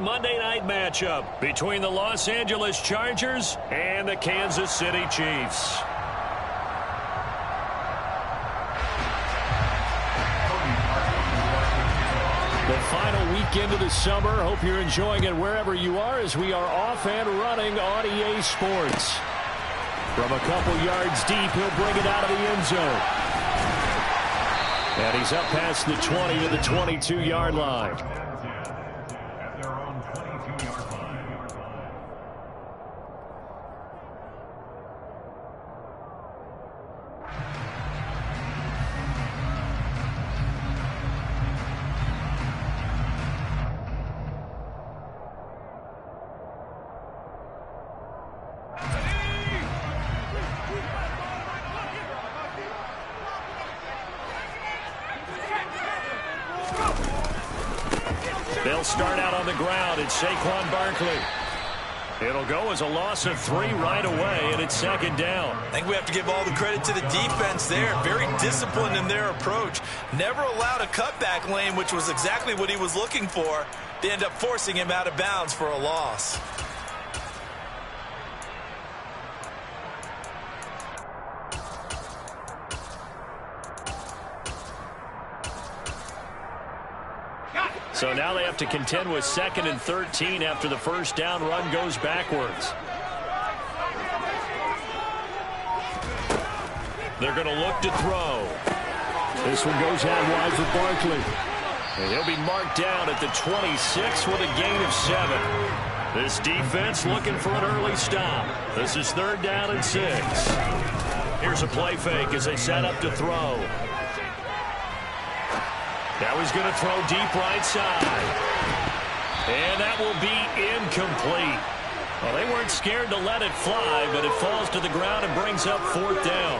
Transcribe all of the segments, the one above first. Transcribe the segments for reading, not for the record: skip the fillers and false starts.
Monday night matchup between the Los Angeles Chargers and the Kansas City Chiefs. The final weekend of the summer. Hope you're enjoying it wherever you are as we are off and running on EA Sports. From a couple yards deep, he'll bring it out of the end zone. And he's up past the 20 to the 22-yard line. They'll start out on the ground. It's Saquon Barkley. It'll go as a loss of 3 right away, and it's second down. I think we have to give all the credit to the defense there. Very disciplined in their approach. Never allowed a cutback lane, which was exactly what he was looking for. They end up forcing him out of bounds for a loss. So now they have to contend with 2nd and 13 after the first down run goes backwards. They're going to look to throw. This one goes out wide for Barkley. And he'll be marked down at the 26 with a gain of 7. This defense looking for an early stop. This is 3rd down and 6. Here's a play fake as they set up to throw. Now he's going to throw deep right side. And that will be incomplete. Well, they weren't scared to let it fly, but it falls to the ground and brings up 4th down.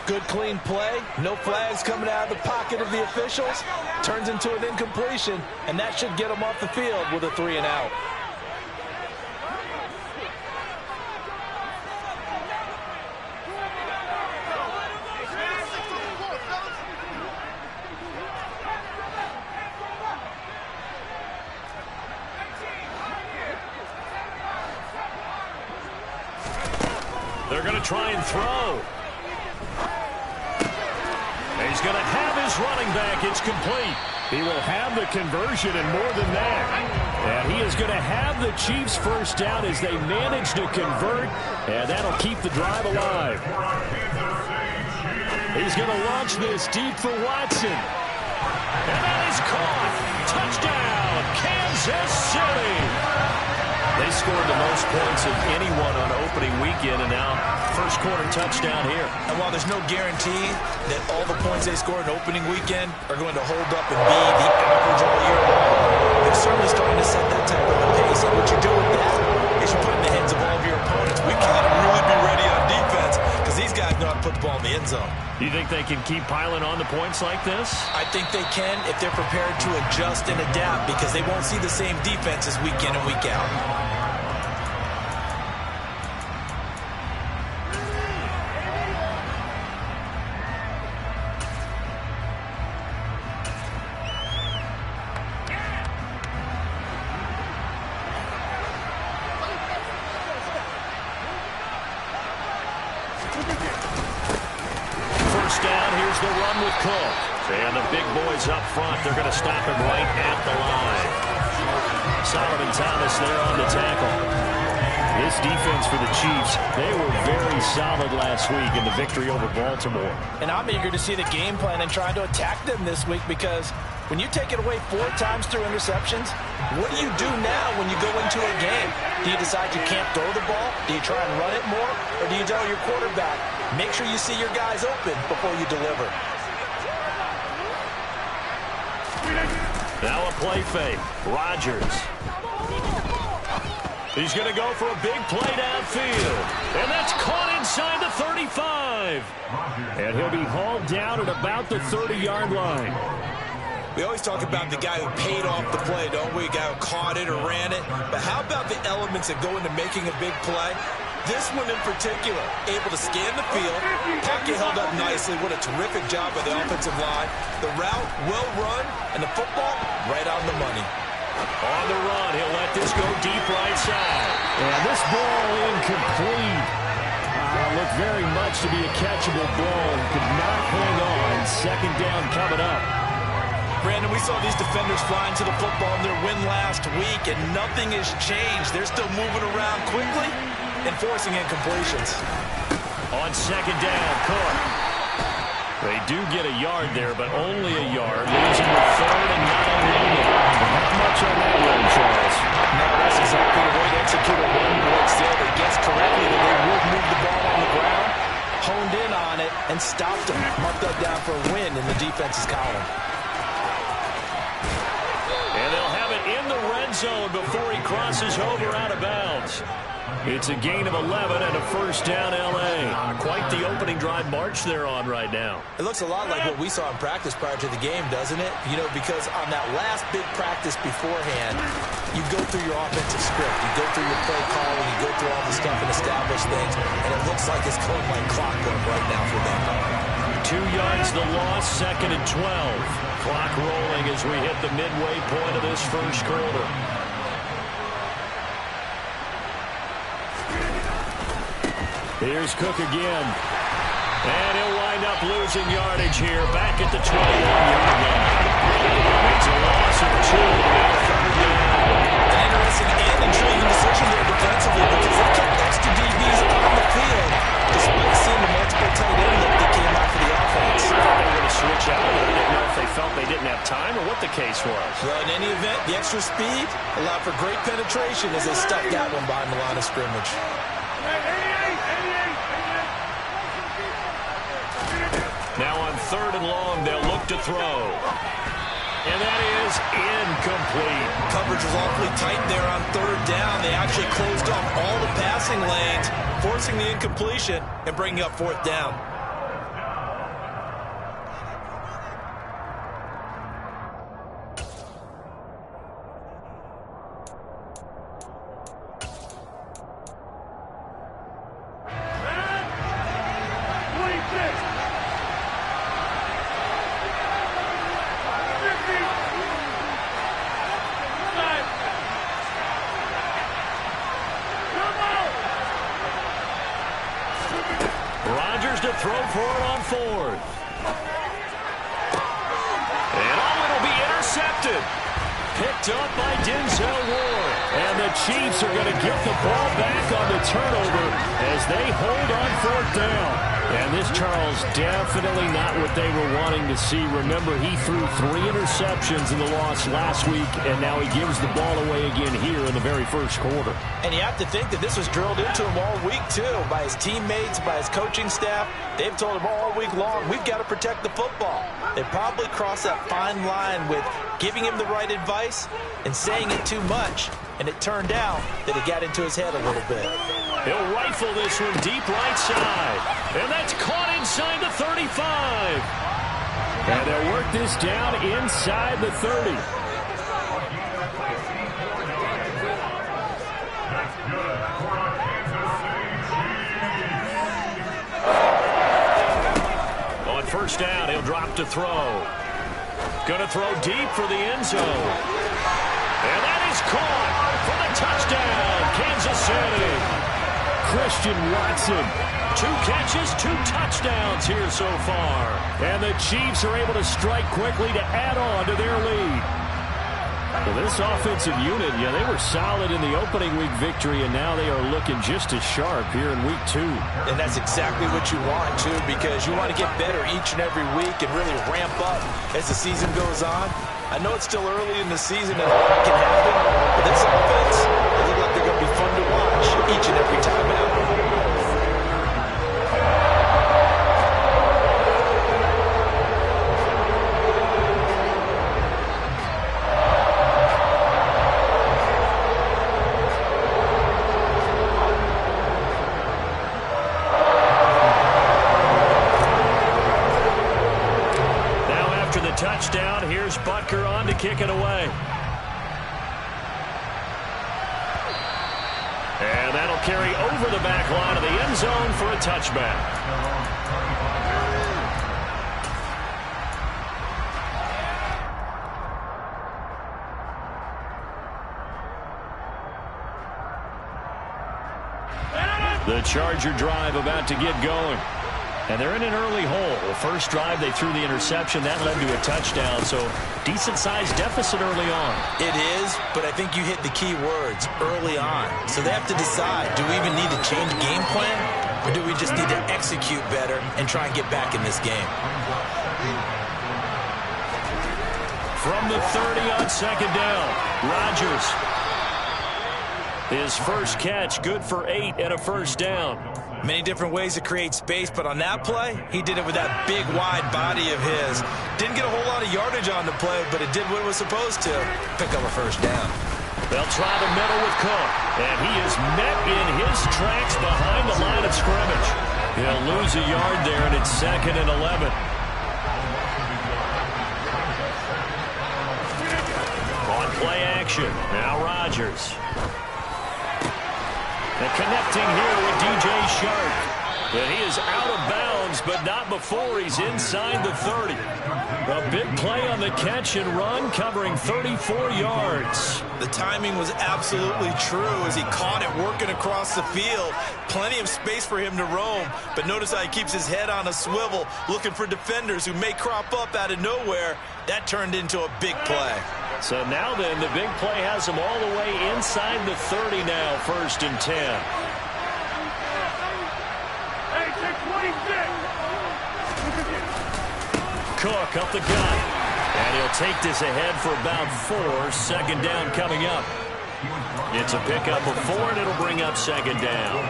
Good clean play. No flags coming out of the pocket of the officials. Turns into an incompletion, and that should get them off the field with a 3 and out. They're going to try and throw. He's going to have his running back. It's complete. He will have the conversion and more than that. And he is going to have the Chiefs first down as they manage to convert. And that'll keep the drive alive. He's going to launch this deep for Watson. And that is caught. Touchdown, Kansas City. They scored the most points of anyone on opening weekend, and now first quarter touchdown here. And while there's no guarantee that all the points they scored in opening weekend are going to hold up and be the average all year long, they're certainly starting to set that type of a pace. And what you do with that is you put in the hands of all of your opponents. We've got to really be ready on defense because these guys know how to put the ball in the end zone. You think they can keep piling on the points like this? I think they can if they're prepared to adjust and adapt because they won't see the same defenses week in and week out. And the big boys up front, they're going to stop him right at the line. Solomon Thomas there on the tackle. This defense for the Chiefs, they were very solid last week in the victory over Baltimore. And I'm eager to see the game plan and trying to attack them this week because when you take it away 4 times through interceptions, what do you do now when you go into a game? Do you decide you can't throw the ball? Do you try and run it more? Or do you tell your quarterback, make sure you see your guys open before you deliver? Now a play fake. Rodgers. He's going to go for a big play downfield. And that's caught inside the 35. And he'll be hauled down at about the 30-yard line. We always talk about the guy who paid off the play, don't we? A guy who caught it or ran it. But how about the elements that go into making a big play? This one in particular, able to scan the field, pocket held up nicely. What a terrific job by the offensive line. The route, well run, and the football, right on the money. On the run, he'll let this go deep right side. And this ball incomplete. Looked very much to be a catchable ball. Could not hang on. Second down coming up. Brandon, we saw these defenders flying to the football in their win last week, and nothing has changed. They're still moving around quickly and forcing incompletions. On second down, Cook. They do get a yard there, but only a yard. Losing the third and 9 only. Not much on that run, Charles. No, that's exactly the way to execute a run blitz there. They guessed correctly that they would move the ball on the ground, honed in on it, and stopped them. Marked that down for a win in the defense's column. And they'll have it in the red zone before he crosses over out of bounds. It's a gain of 11 and a first down, L.A. Quite the opening drive march they're on right now. It looks a lot like what we saw in practice prior to the game, doesn't it? You know, because on that last big practice beforehand, you go through your offensive script. You go through your play calling. You go through all the stuff and establish things. And it looks like it's going like clockwork right now for them. 2 yards the loss, second and 12. Clock rolling as we hit the midway point of this first quarter. Here's Cook again. And he'll wind up losing yardage here, back at the 21-yard line. It's a loss of 2, now third down. An interesting and intriguing decision there defensively because they kept extra DBs on the field despite seeing the multiple tight end look that came out for the offense. They were going to switch out. I didn't know if they felt they didn't have time or what the case was. Well, in any event, the extra speed allowed for great penetration as they stuck that one behind the line of scrimmage. Now on third and long, they'll look to throw. And that is incomplete. Coverage was awfully tight there on third down. They actually closed off all the passing lanes, forcing the incompletion and bringing up fourth down. To throw for it on fourth. And it'll be intercepted. Picked up by Denzel Ward. And the Chiefs are going to get the ball back on the turnover as they hold on fourth down. And this, Charles, definitely not what they were wanting to see. Remember, he threw 3 interceptions in the loss last week, and now he gives the ball away again here in the very first quarter. And you have to think that this was drilled into him all week, too, by his teammates, by his coaching staff. They've told him all week long, we've got to protect the football. They probably crossed that fine line with giving him the right advice and saying it too much. And it turned out that it got into his head a little bit. He'll rifle this one deep right side. And that's caught inside the 35. And they'll work this down inside the 30. On first down, he'll drop to throw. Gonna throw deep for the end zone. And that is caught for the touchdown, Kansas City. Christian Watson, 2 catches, 2 touchdowns here so far. And the Chiefs are able to strike quickly to add on to their lead. Well, this offensive unit, yeah, they were solid in the opening week victory, and now they are looking just as sharp here in week 2. And that's exactly what you want, too, because you want to get better each and every week and really ramp up as the season goes on. I know it's still early in the season and a lot can happen, but this offense, they look like they're going to be fun to watch each and every time out. Touchdown. Here's Butker on to kick it away. And that'll carry over the back line of the end zone for a touchback. The Charger drive about to get going. And they're in an early hole. First drive, they threw the interception. That led to a touchdown, so decent-sized deficit early on. It is, but I think you hit the key words, early on. So they have to decide, do we even need to change game plan, or do we just need to execute better and try and get back in this game? From the 30 on second down, Rodgers. His first catch, good for 8 and a first down. Many different ways to create space, but on that play, he did it with that big, wide body of his. Didn't get a whole lot of yardage on the play, but it did what it was supposed to, pick up a first down. They'll try the middle with Cook, and he is met in his tracks behind the line of scrimmage. He'll lose a yard there, and it's 2nd and 11. On play action, now Rodgers. And connecting here with DJ Shark. And he is out of bounds, but not before he's inside the 30. A big play on the catch and run, covering 34 yards. The timing was absolutely true as he caught it working across the field. Plenty of space for him to roam, but notice how he keeps his head on a swivel, looking for defenders who may crop up out of nowhere. That turned into a big play. So now then, the big play has him all the way inside the 30 now, 1st and 10. Cook up the gut. And he'll take this ahead for about 4. 2nd down coming up. It's a pickup of 4, and it'll bring up 2nd down.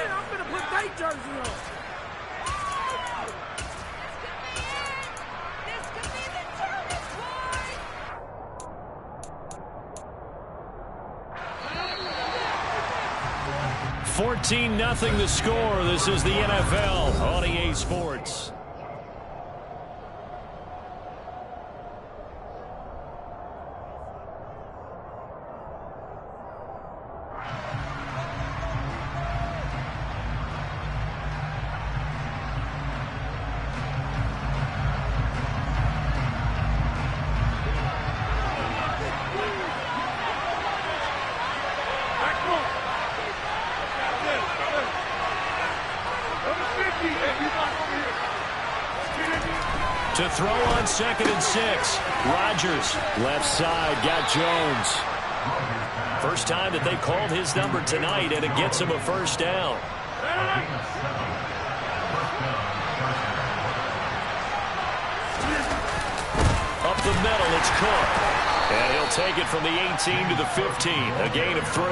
I'm going to put that jersey on. 14-0 the score. This is the NFL on EA Sports. To throw on 2nd and 6. Rodgers, left side, got Jones. First time that they called his number tonight, and it gets him a first down. Up the middle, it's Cook. And he'll take it from the 18 to the 15, a gain of 3.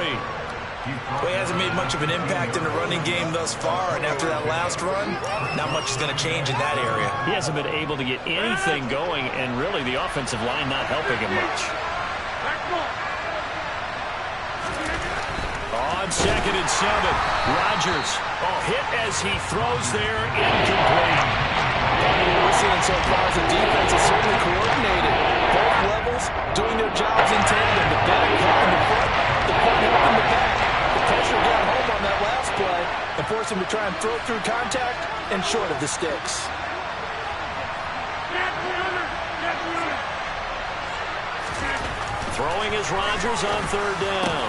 Well, he hasn't made much of an impact in the running game thus far, and after that last run, not much is going to change in that area. He hasn't been able to get anything going, and really the offensive line not helping him much. On 2nd and 7, Rodgers. Hit as he throws there, incomplete. What we're seeing so far is the defense is certainly coordinated. Both levels doing their jobs in tandem. The back helping the front, the front helping the back. Pressure got home on that last play and forced him to try and throw through contact and short of the sticks. Throwing is Rodgers on 3rd down.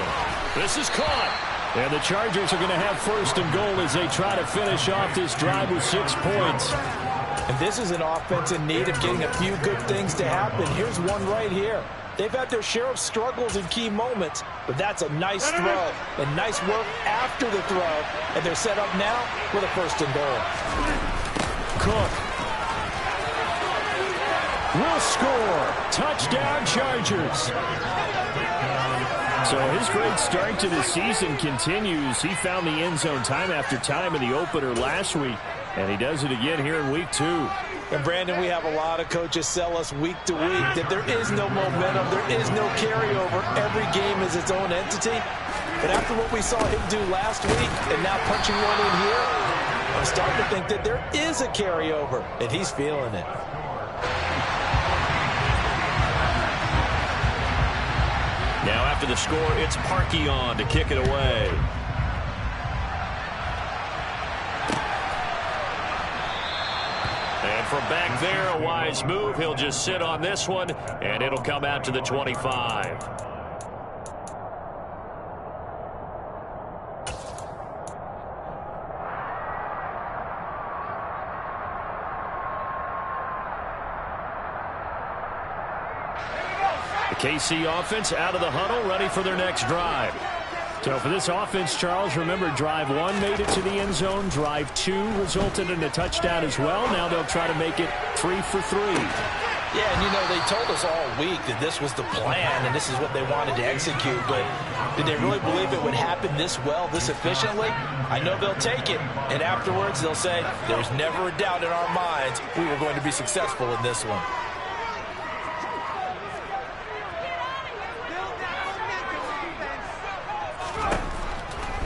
This is caught. And the Chargers are going to have 1st and goal as they try to finish off this drive with 6 points. And this is an offense in need of getting a few good things to happen. Here's one right here. They've had their share of struggles in key moments, but that's a nice throw and nice work after the throw. And they're set up now with a 1st and goal. Cook will score. Touchdown, Chargers. So his great start to the season continues. He found the end zone time after time in the opener last week, and he does it again here in week 2. And, Brandon, we have a lot of coaches sell us week to week that there is no momentum, there is no carryover. Every game is its own entity. But after what we saw him do last week and now punching one in here, I'm starting to think that there is a carryover, and he's feeling it. Now after the score, it's Parkey on to kick it away. And from back there, a wise move. He'll just sit on this one, and it'll come out to the 25. The KC offense out of the huddle, ready for their next drive. So for this offense, Charles, remember drive 1 made it to the end zone. Drive 2 resulted in a touchdown as well. Now they'll try to make it 3 for 3. Yeah, and you know, they told us all week that this was the plan and this is what they wanted to execute, but did they really believe it would happen this well, this efficiently? I know they'll take it, and afterwards they'll say, there's never a doubt in our minds we were going to be successful in this one.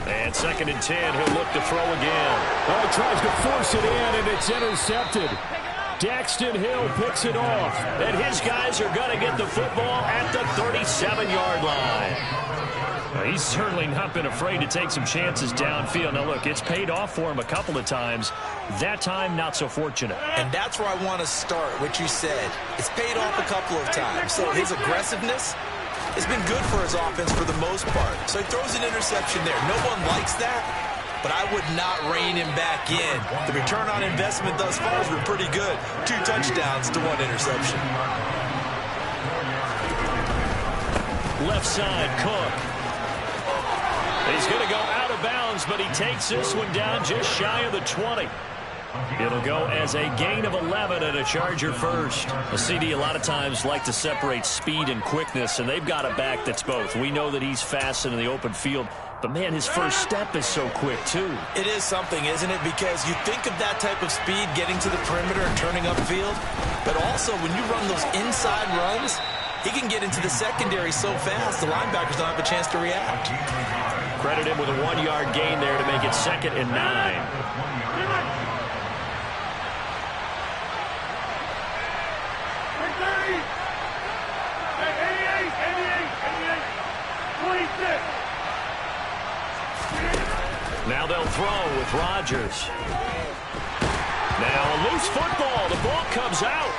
And 2nd and 10, he'll look to throw again. Oh, he tries to force it in, and it's intercepted. Daxton Hill picks it off. And his guys are going to get the football at the 37-yard line. Well, he's certainly not been afraid to take some chances downfield. Now, look, it's paid off for him a couple of times. That time, not so fortunate. And that's where I want to start, what you said. It's paid off a couple of times. So his aggressiveness has been good for his offense for the most part. So he throws an interception there. No one likes that, but I would not rein him back in. The return on investment thus far has been pretty good. 2 touchdowns to 1 interception. Left side, Cook. He's going to go out of bounds, but he takes this one down just shy of the 20. It'll go as a gain of 11 and a Charger first. A CD a lot of times like to separate speed and quickness, and they've got a back that's both. We know that he's fast in the open field, but, man, his first step is so quick, too. It is something, isn't it? Because you think of that type of speed getting to the perimeter and turning upfield, but also when you run those inside runs, he can get into the secondary so fast the linebackers don't have a chance to react. Credit him with a 1-yard gain there to make it 2nd and 9. Now they'll throw with Rodgers. Now a loose football. The ball comes out.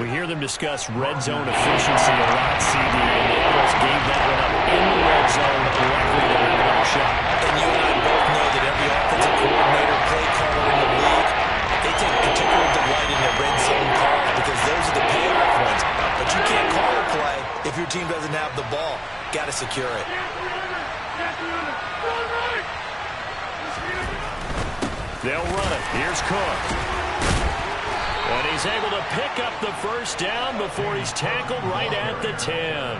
We hear them discuss red zone efficiency a lot, CD, and they almost gave that one up in the red zone, likely to have another shot. And you and I both know that every offensive coordinator, play caller in the league, they take particular delight in their red zone calls because those are the payoff ones. But you can't call a play if your team doesn't have the ball. Got to secure it. They'll run it. Here's Cook. And he's able to pick up the first down before he's tackled right at the 10.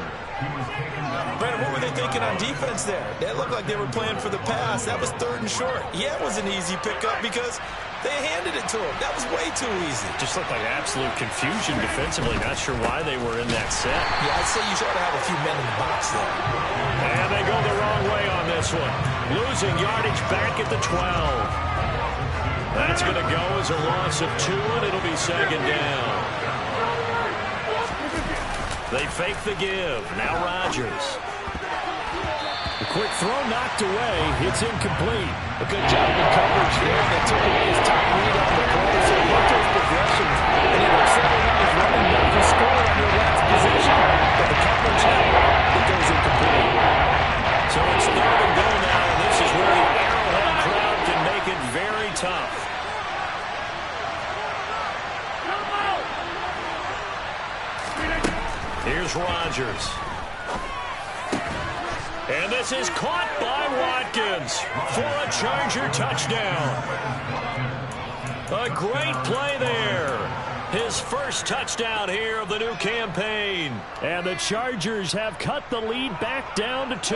Brandon, what were they thinking on defense there? They looked like they were playing for the pass. That was 3rd and short. Yeah, it was an easy pickup because they handed it to him. That was way too easy. Just looked like absolute confusion defensively. Not sure why they were in that set. Yeah, I'd say you ought to have a few men in the box there. And they go the wrong way on this one. Losing yardage back at the 12. That's going to go as a loss of 2, and it'll be 2nd down. They fake the give. Now Rodgers. The quick throw knocked away. It's incomplete. A good job in coverage there. They took away his top read on the play, so he went to his progressions. And he was setting up his running back. He scored on your last position, but the coverage held. It goes incomplete. So it's 3rd and goal now, and this is where the Arrowhead crowd can make it very tough. Here's Rodgers. And this is caught by Watkins for a Charger touchdown. A great play there. His first touchdown here of the new campaign. And the Chargers have cut the lead back down to 2.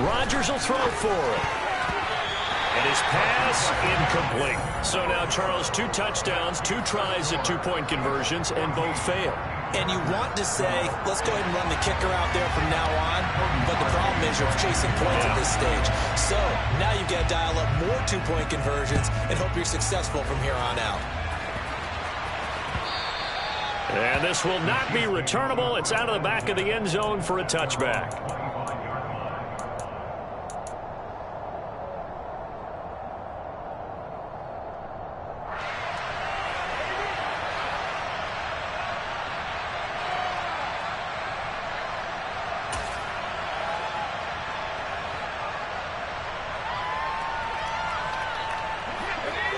Rodgers will throw for it. And his pass incomplete. So now, Charles, 2 touchdowns, 2 tries at 2-point conversions, and both fail. And you want to say, let's go ahead and run the kicker out there from now on. But the problem is you're chasing points at this stage. So now you've got to dial up more 2-point conversions and hope you're successful from here on out. And this will not be returnable. It's out of the back of the end zone for a touchback.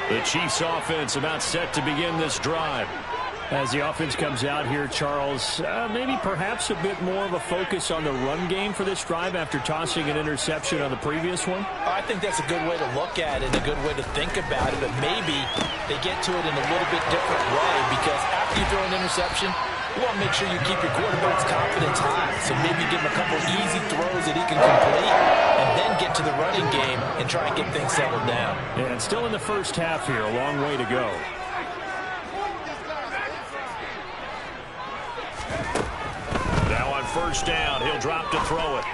The Chiefs offense about set to begin this drive. As the offense comes out here, Charles, maybe perhaps a bit more of a focus on the run game for this drive after tossing an interception on the previous one? I think that's a good way to look at it, a good way to think about it, but maybe they get to it in a little bit different way, because after you throw an interception, you want to make sure you keep your quarterback's confidence high. So maybe give him a couple easy throws that he can complete and then get to the running game and try and get things settled down. And still in the first half here, a long way to go. Now on first down, he'll drop to throw it.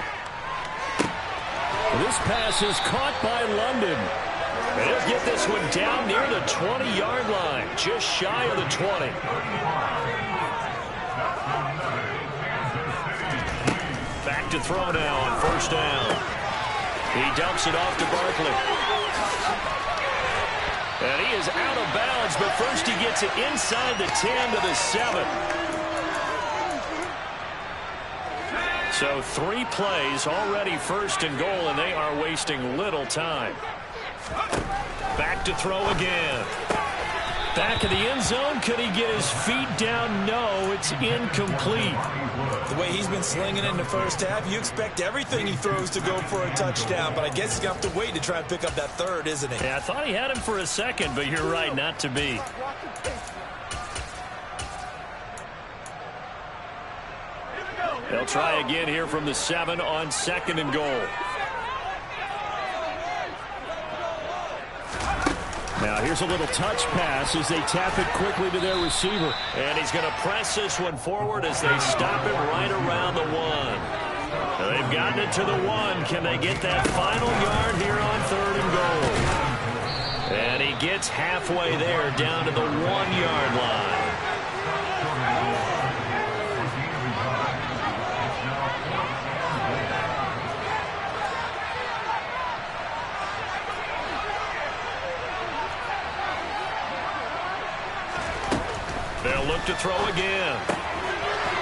This pass is caught by London. And he'll get this one down near the 20-yard line, just shy of the 20. Back to throw now on first down. He dumps it off to Barkley. And he is out of bounds, but first he gets it inside the 10 to the 7. So 3 plays, already first and goal, and they are wasting little time. Back to throw again. Back of the end zone. Could he get his feet down? No, it's incomplete. The way he's been slinging it in the first half, you expect everything he throws to go for a touchdown, but I guess he's going to have to wait to try and pick up that third, isn't he? Yeah, I thought he had him for a second, but you're right, not to be. They'll try again here from the 7 on second and goal. Now here's a little touch pass as they tap it quickly to their receiver. And he's going to press this one forward as they stop it right around the 1. They've gotten it to the 1. Can they get that final yard here on third and goal? And he gets halfway there down to the 1-yard line. They'll look to throw again.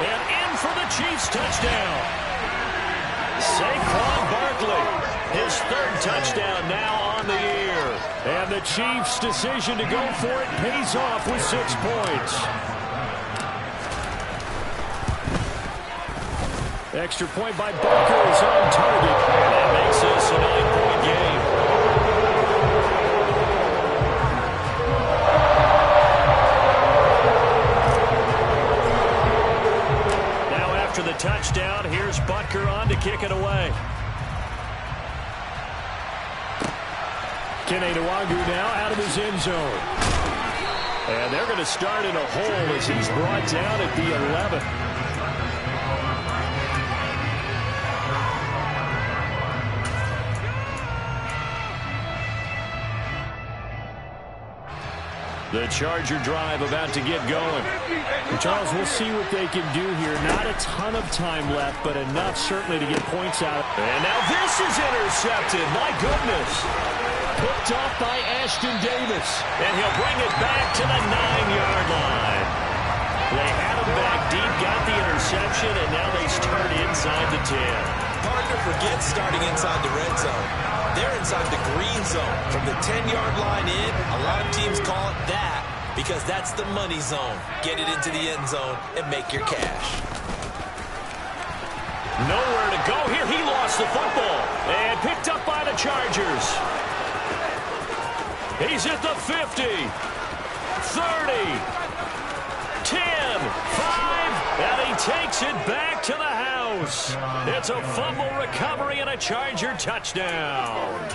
And in for the Chiefs touchdown. Saquon Barkley, his 3rd touchdown now on the year. And the Chiefs' decision to go for it pays off with 6 points. Extra point by Booker is on target. That makes this a 9-point game. After the touchdown, here's Butker on to kick it away. Kene Nwangu now out of his end zone. And they're going to start in a hole as he's brought down at the 11. The Charger drive about to get going. And Charles, we'll see what they can do here. Not a ton of time left, but enough certainly to get points out. And now this is intercepted. My goodness. Picked off by Ashton Davis. And he'll bring it back to the 9-yard line. They had him back deep, got the interception, and now they start inside the 10. Partner forgets starting inside the red zone. They're inside the green zone. From the 10-yard line in, a lot of teams call it that because that's the money zone. Get it into the end zone and make your cash. Nowhere to go here. He lost the football and picked up by the Chargers. He's at the 50, 30, 10, 5, and he takes it back to the house. It's a fumble recovery and a Charger touchdown.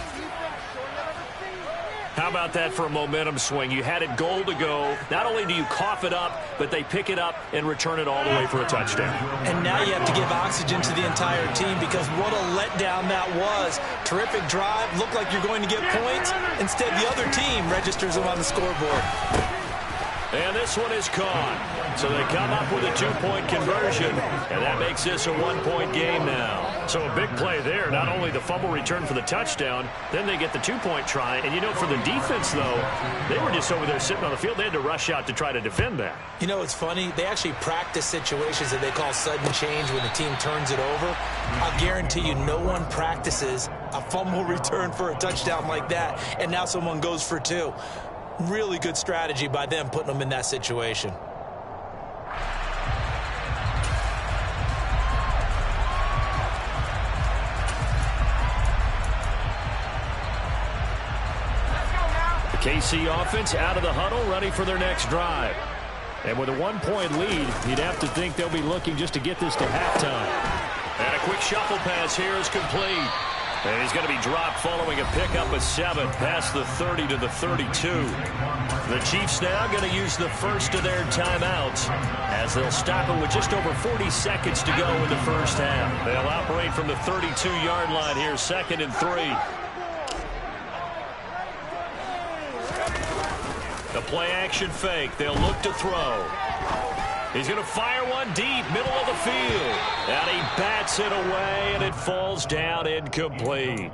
How about that for a momentum swing? You had it goal to go. Not only do you cough it up, but they pick it up and return it all the way for a touchdown. And now you have to give oxygen to the entire team because what a letdown that was. Terrific drive. Looked like you're going to get points. Instead, the other team registers them on the scoreboard. And this one is caught. So they come up with a 2-point conversion, and that makes this a 1-point game now. So a big play there. Not only the fumble return for the touchdown, then they get the 2-point try. And, you know, for the defense, though, they were just over there sitting on the field. They had to rush out to try to defend that. You know, it's funny. They actually practice situations that they call sudden change when the team turns it over. I'll guarantee you no one practices a fumble return for a touchdown like that, and now someone goes for 2. Really good strategy by them putting them in that situation. The KC offense out of the huddle, ready for their next drive. And with a 1-point lead, you'd have to think they'll be looking just to get this to halftime. And a quick shuffle pass here is complete. And he's going to be dropped following a pickup of 7 past the 30 to the 32. The Chiefs now going to use the first of their timeouts as they'll stop it with just over 40 seconds to go in the first half. They'll operate from the 32-yard line here, 2nd and 3. The play-action fake. They'll look to throw. He's going to fire one deep, middle of the field. And he bats it away, and it falls down incomplete.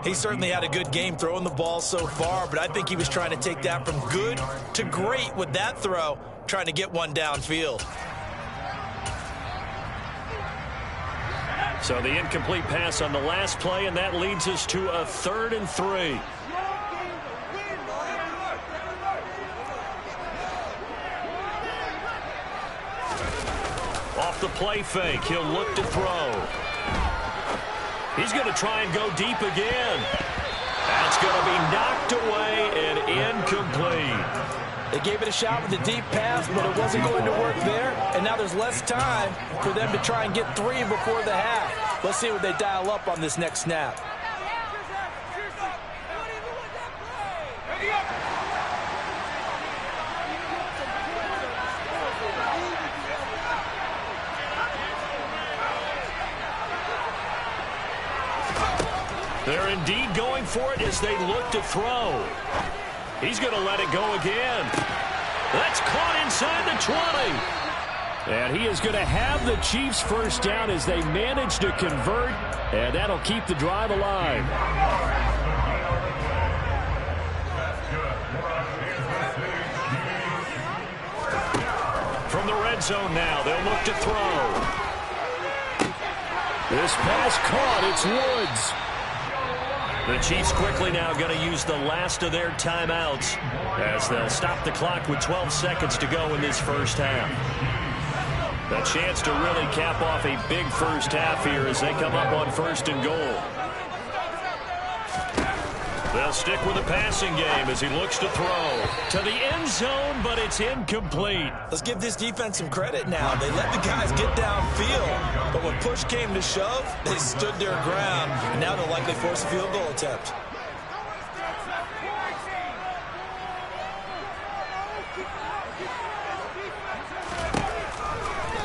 He certainly had a good game throwing the ball so far, but I think he was trying to take that from good to great with that throw, trying to get one downfield. So the incomplete pass on the last play, and that leads us to a 3rd and 3. Off the play fake, he'll look to throw. He's going to try and go deep again. That's going to be knocked away and incomplete. They gave it a shot with the deep pass, but it wasn't going to work there. And now there's less time for them to try and get 3 before the half. Let's see what they dial up on this next snap. They're indeed going for it as they look to throw. He's going to let it go again. That's caught inside the 20. And he is going to have the Chiefs first down as they manage to convert, and that'll keep the drive alive. From the red zone now, they'll look to throw. This pass caught. It's Woods. The Chiefs quickly now going to use the last of their timeouts as they'll stop the clock with 12 seconds to go in this first half. A chance to really cap off a big first half here as they come up on 1st and goal. They'll stick with the passing game as he looks to throw to the end zone, but it's incomplete. Let's give this defense some credit now. They let the guys get downfield, but when push came to shove, they stood their ground, and now they'll likely force a field goal attempt.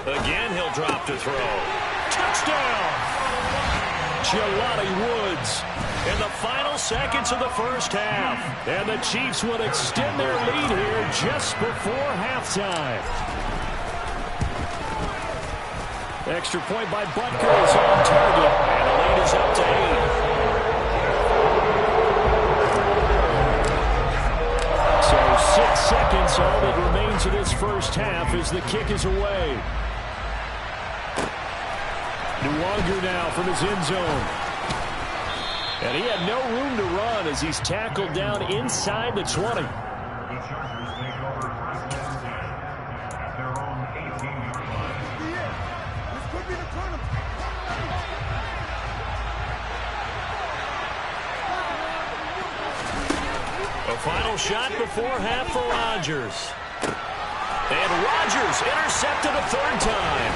Again, he'll drop to throw. Touchdown! Jelani Woods in the final seconds of the first half. And the Chiefs would extend their lead here just before halftime. Extra point by Butker is on target. And the lead is up to 8. So 6 seconds, all that remains of this first half as the kick is away. Nwangu now from his end zone. And he had no room to run as he's tackled down inside the 20. A final shot before half for Rodgers. And Rodgers intercepted a 3rd time.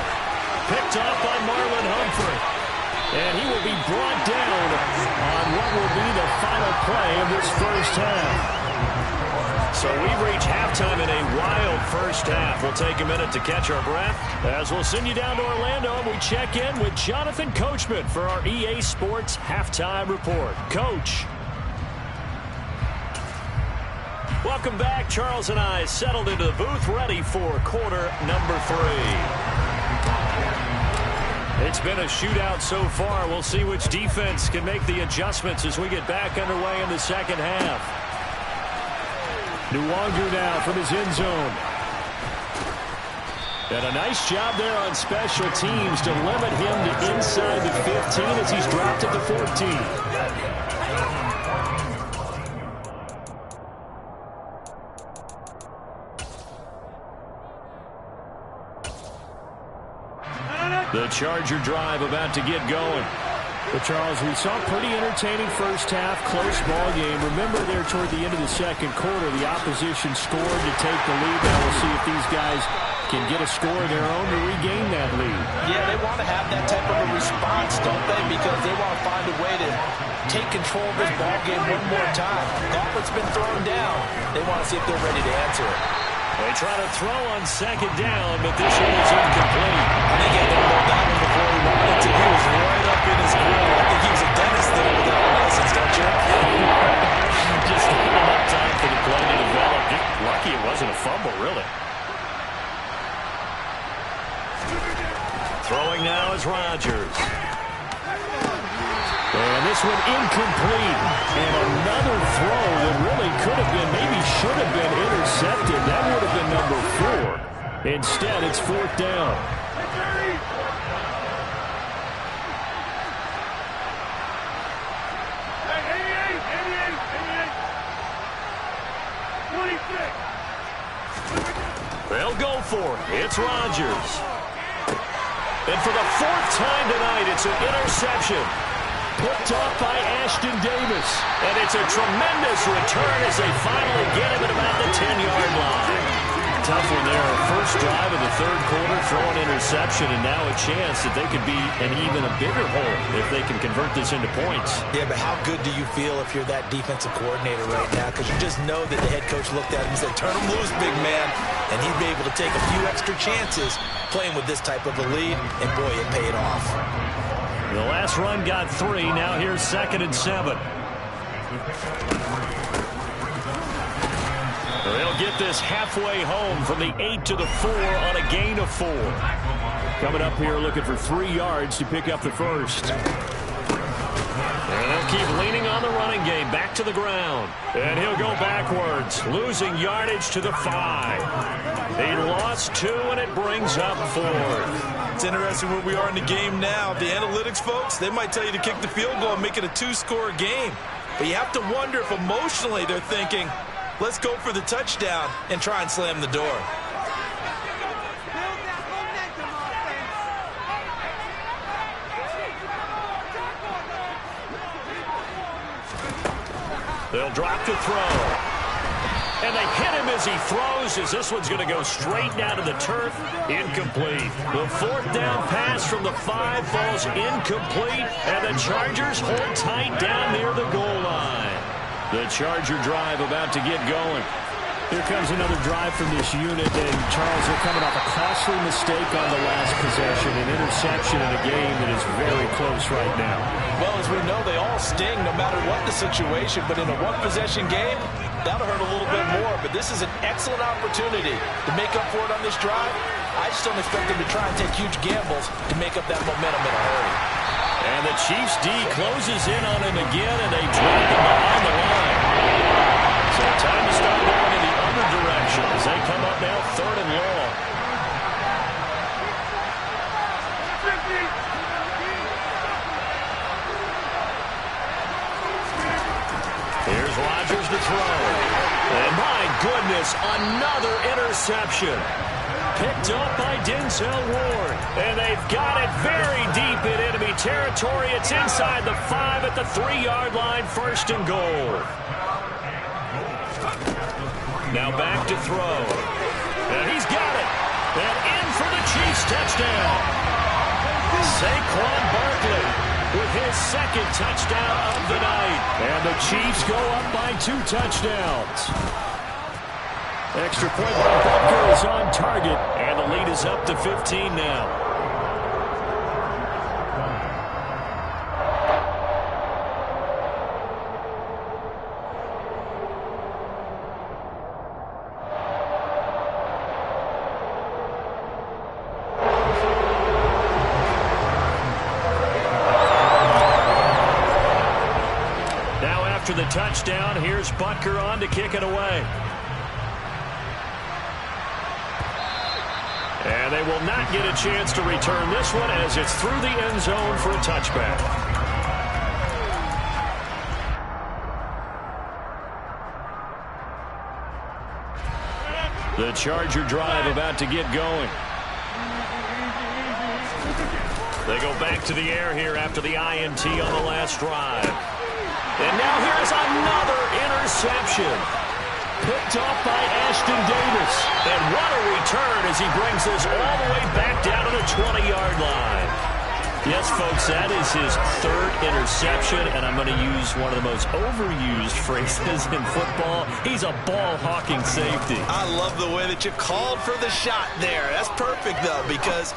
Picked off by Marlon Humphrey. And he will be brought down on what will be the final play of this first half. So we've reached halftime in a wild first half. We'll take a minute to catch our breath as we'll send you down to Orlando and we check in with Jonathan Coachman for our EA Sports Halftime Report. Coach. Welcome back. Charles and I settled into the booth ready for quarter number 3. It's been a shootout so far. We'll see which defense can make the adjustments as we get back underway in the second half. Nwangu now from his end zone. And a nice job there on special teams to limit him to inside the 15 as he's dropped at the 14. The Charger drive about to get going. But, Charles, we saw a pretty entertaining first half, close ball game. Remember there toward the end of the second quarter, the opposition scored to take the lead. Now we'll see if these guys can get a score of their own to regain that lead. Yeah, they want to have that type of a response, don't they? Because they want to find a way to take control of this ball game one more time. Gauntlet's been thrown down. They want to see if they're ready to answer it. They try to throw on second down, but this one is incomplete. I think he had to hold that one before he wanted to. He was right up in his grill. I think he was a dentist there with that license, don't you? Just not enough time for the play to develop. Lucky it wasn't a fumble, really. Throwing now is Rodgers. And this one incomplete. And another throw that really could have been, maybe should have been intercepted. That would have been number 4. Instead, it's 4th down. They'll go for it. It's Rodgers. And for the 4th time tonight, it's an interception. Picked up by Ashton Davis. And it's a tremendous return as they finally get him at about the 10-yard line. Tough one there. First drive of the third quarter, throw an interception, and now a chance that they could be an even a bigger hole if they can convert this into points. Yeah, but how good do you feel if you're that defensive coordinator right now? Because you just know that the head coach looked at him and said, turn him loose, big man. And he'd be able to take a few extra chances playing with this type of a lead, and boy, it paid off. The last run got 3. Now here's 2nd and 7. They'll get this halfway home from the 8 to the 4 on a gain of 4. Coming up here looking for 3 yards to pick up the first. And they'll keep leaning on the running game. Back to the ground. And he'll go backwards, losing yardage to the 5. He lost 2, and it brings up 4th. It's interesting where we are in the game now. The analytics folks, they might tell you to kick the field goal and make it a 2-score game. But you have to wonder if emotionally they're thinking, let's go for the touchdown and try and slam the door. They'll drop to throw. And they hit him as he throws, as this one's going to go straight down to the turf. Incomplete. The 4th down pass from the 5 falls incomplete, and the Chargers hold tight down near the goal line. The Charger drive about to get going. Here comes another drive from this unit, and Charles, they're coming off a costly mistake on the last possession, an interception in a game that is very close right now. Well, as we know, they all sting no matter what the situation, but in a one-possession game, that'll hurt a little bit more, but this is an excellent opportunity to make up for it on this drive. I just don't expect them to try and take huge gambles to make up that momentum in a hurry. And the Chiefs' D closes in on him again, and they drag him behind the line. So time to start going in the other direction as they come up now 3rd and long. Here's Rodgers to throw. And my goodness, another interception. Picked up by Denzel Ward. And they've got it very deep in enemy territory. It's inside the 5 at the 3-yard line, 1st and goal. Now back to throw. And he's got it. And in for the Chiefs touchdown. Saquon Barkley with his 2nd touchdown of the night. And the Chiefs go up by 2 touchdowns. Extra point by Butker is on target. And the lead is up to 15 now. After the touchdown, here's Butker on to kick it away. And they will not get a chance to return this one as it's through the end zone for a touchback. The Charger drive about to get going. They go back to the air here after the INT on the last drive. And now here's another interception. Picked off by Ashton Davis. And what a return as he brings this all the way back down to the 20-yard line. Yes, folks, that is his third interception, and I'm going to use one of the most overused phrases in football. He's a ball-hawking safety. I love the way that you called for the shot there. That's perfect, though, because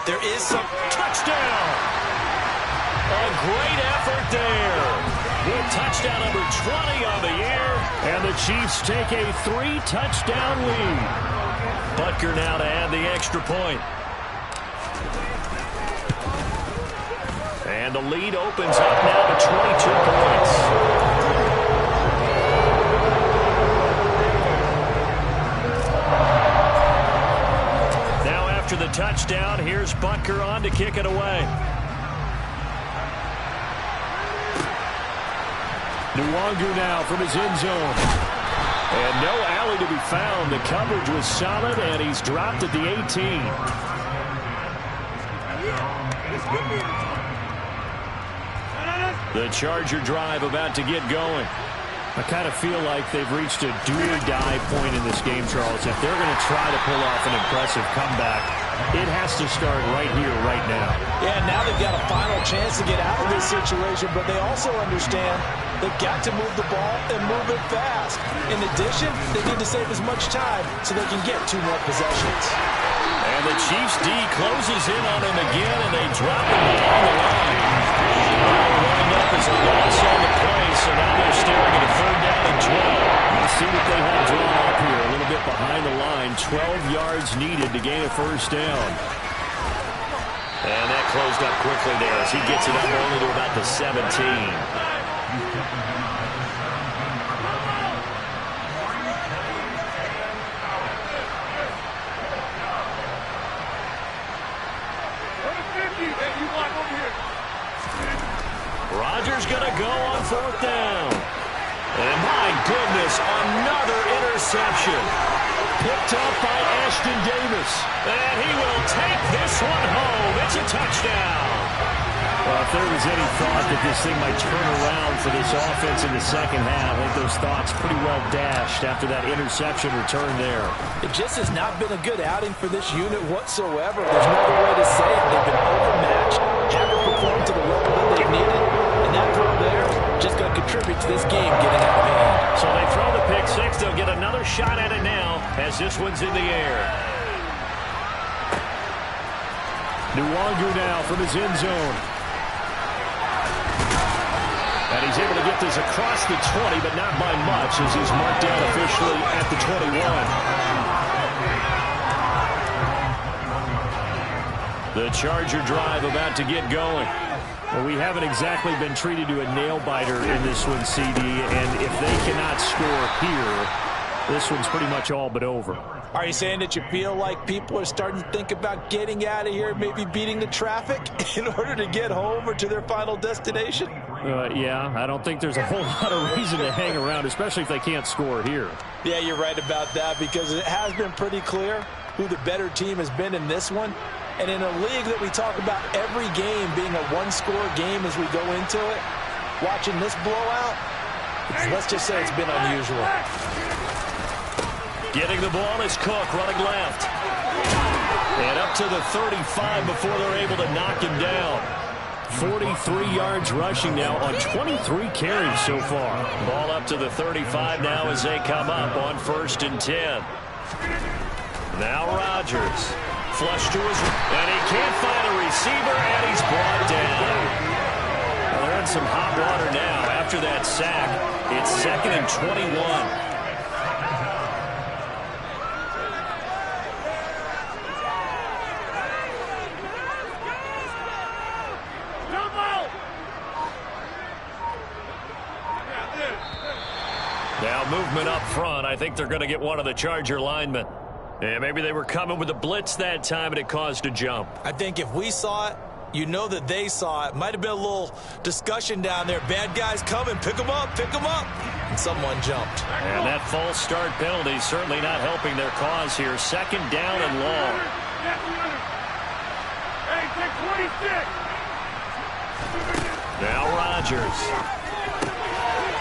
there is some... Touchdown! A great effort there. Good touchdown number 20 on the year. And the Chiefs take a 3-touchdown lead. Butker now to add the extra point. And the lead opens up now to 22 points. Now after the touchdown, here's Butker on to kick it away. Nwangu now from his end zone. And no alley to be found. The coverage was solid, and he's dropped at the 18. The Charger drive about to get going. I kind of feel like they've reached a do-or-die point in this game, Charles. If they're going to try to pull off an impressive comeback, it has to start right here, right now. Yeah, now they've got a final chance to get out of this situation, but they also understand they've got to move the ball and move it fast. In addition, they need to save as much time so they can get 2 more possessions. And the Chiefs D closes in on him again, and they drop him along the line. Lined up as a loss on the play, so now they're staring at a 3rd down and 12. You see what they have drawn up here, a little bit behind the line. 12 yards needed to gain a 1st down. And that closed up quickly there as he gets it up only to about the 17. Rodgers going to go on 4th down. And my goodness, another interception. Picked up by Ashton Davis. And he will take this one home. It's a touchdown. Well, if there was any thought that this thing might turn around for this offense in the 2nd half, I think those thoughts pretty well dashed after that interception return there. It just has not been a good outing for this unit whatsoever. There's no other way to say it. They've been overmatched, haven't performed to the level that they've needed, and that throw there just going to contribute to this game getting out of hand. So they throw the pick 6. They'll get another shot at it now as this one's in the air. Nwangu now from his end zone. And he's able to get this across the 20, but not by much as he's marked down officially at the 21. The Charger drive about to get going. Well, we haven't exactly been treated to a nail-biter in this one, CD, and if they cannot score here, this one's pretty much all but over. Are you saying that you feel like people are starting to think about getting out of here, maybe beating the traffic in order to get home or to their final destination? Yeah, I don't think there's a whole lot of reason to hang around, especially if they can't score here. Yeah, you're right about that because it has been pretty clear who the better team has been in this one. And in a league that we talk about every game being a one-score game as we go into it, watching this blowout, let's just say it's been unusual. Getting the ball is Cook running left. And up to the 35 before they're able to knock him down. 43 yards rushing now on 23 carries so far. Ball up to the 35 now as they come up on 1st and 10. Now Rodgers. Flush to his... And he can't find a receiver, and he's brought down. Well, they're in some hot water now. After that sack, it's 2nd and 21. Now movement up front. I think they're going to get one of the Charger linemen. And maybe they were coming with a blitz that time, and it caused a jump. I think if we saw it, you know that they saw it. Might have been a little discussion down there. Bad guys coming. Pick them up. Pick them up. And someone jumped. And that false start penalty certainly not helping their cause here. 2nd down and long. Hey, take Now Rodgers.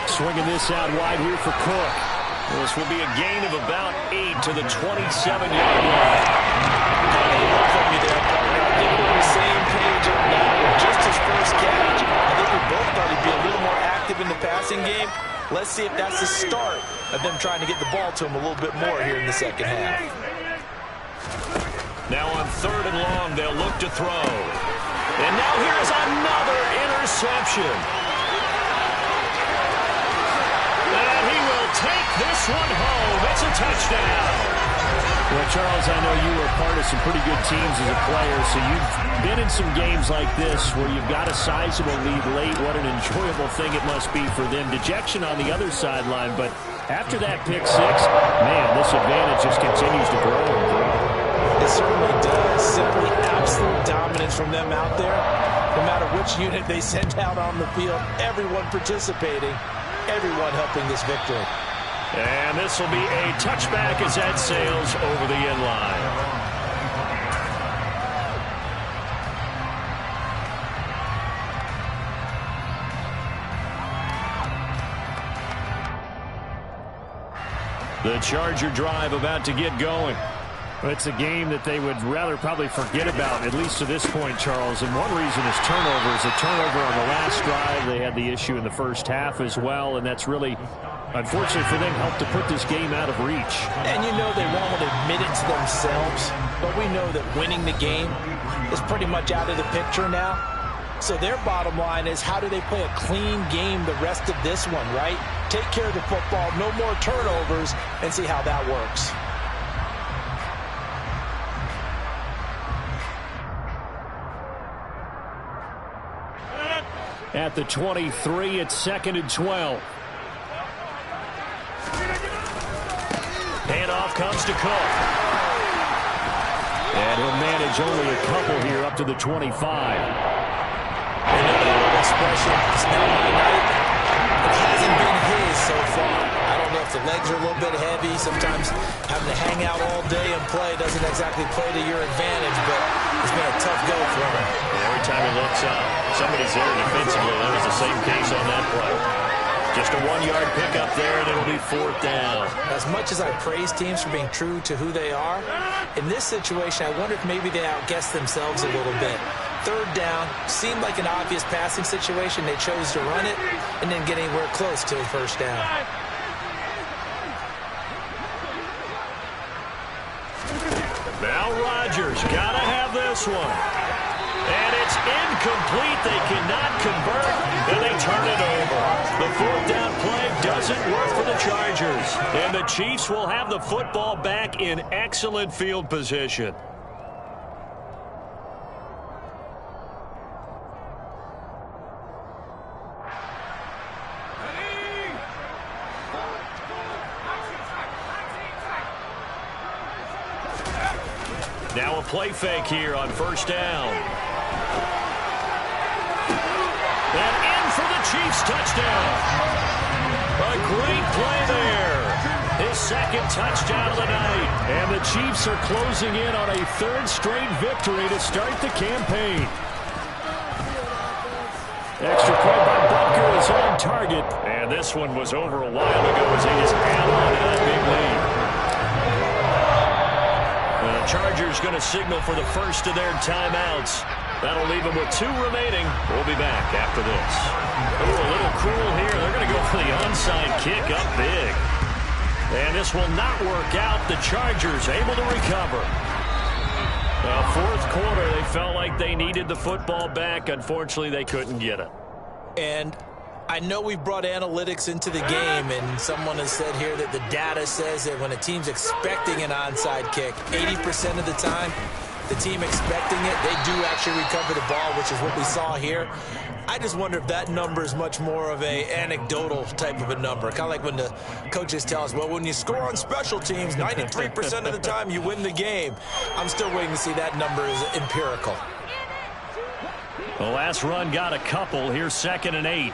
Swinging this out wide here for Cook. This will be a gain of about 8 to the 27-yard line. From you there, partner. I think we're on the same page on that one. Just his first catch. I think we both thought he'd be a little more active in the passing game. Let's see if that's the start of them trying to get the ball to him a little bit more here in the second half. Now on 3rd and long, they'll look to throw. And now here's another interception. And he will take this one home. It's a touchdown. Well, Charles, I know you were part of some pretty good teams as a player, so you've been in some games like this where you've got a sizable lead late. What an enjoyable thing it must be for them. Dejection on the other sideline, but after that pick six, man, this advantage just continues to grow and grow. It certainly does. Simply absolute dominance from them out there. No matter which unit they send out on the field, everyone participating, everyone helping this victory. And this will be a touchback as that sails over the end line. The Charger drive about to get going. It's a game that they would rather probably forget about, at least to this point, Charles. And one reason is turnovers. A turnover on the last drive. They had the issue in the first half as well, and that's really, unfortunately for them, helped to put this game out of reach. And you know they won't admit it to themselves, but we know that winning the game is pretty much out of the picture now. So their bottom line is, how do they play a clean game the rest of this one, right? Take care of the football, no more turnovers, and see how that works. At the 23, it's 2nd and 12. Handoff comes to Cook. And he'll manage only a couple here up to the 25. Expression, it's not my night. It hasn't been his so far. I don't know if the legs are a little bit heavy. Sometimes having to hang out all day and play doesn't exactly play to your advantage, but it's been a tough go for him. Every time he looks up, somebody's there defensively. That was the same case on that play. Just a 1-yard pickup there, and it'll be 4th down. As much as I praise teams for being true to who they are, in this situation, I wonder if maybe they outguessed themselves a little bit. 3rd down, seemed like an obvious passing situation. They chose to run it and didn't get anywhere close to the 1st down. Now Rodgers, gotta have this one. And it's incomplete. They cannot convert, and they turn it over. The 4th down play doesn't work for the Chargers. And the Chiefs will have the football back in excellent field position. Now a play fake here on 1st down. And in for the Chiefs touchdown. A great play there. His 2nd touchdown of the night. And the Chiefs are closing in on a 3rd straight victory to start the campaign. Extra point by Butker is on target. And this one was over a while ago as they just add on to that big lead. The Chargers going to signal for the first of their timeouts. That'll leave them with 2 remaining. We'll be back after this. Ooh, a little cool here. They're going to go for the onside kick up big. And this will not work out. The Chargers able to recover. 4th quarter, they felt like they needed the football back. Unfortunately, they couldn't get it. And I know we brought analytics into the game, and someone has said here that the data says that when a team's expecting an onside kick, 80% of the time, the team expecting it, they do actually recover the ball, which is what we saw here. I just wonder if that number is much more of a anecdotal type of a number. Kind of like when the coaches tell us, well, when you score on special teams, 93% of the time you win the game. I'm still waiting to see that number is empirical. The last run got a couple. Here's 2nd and 8.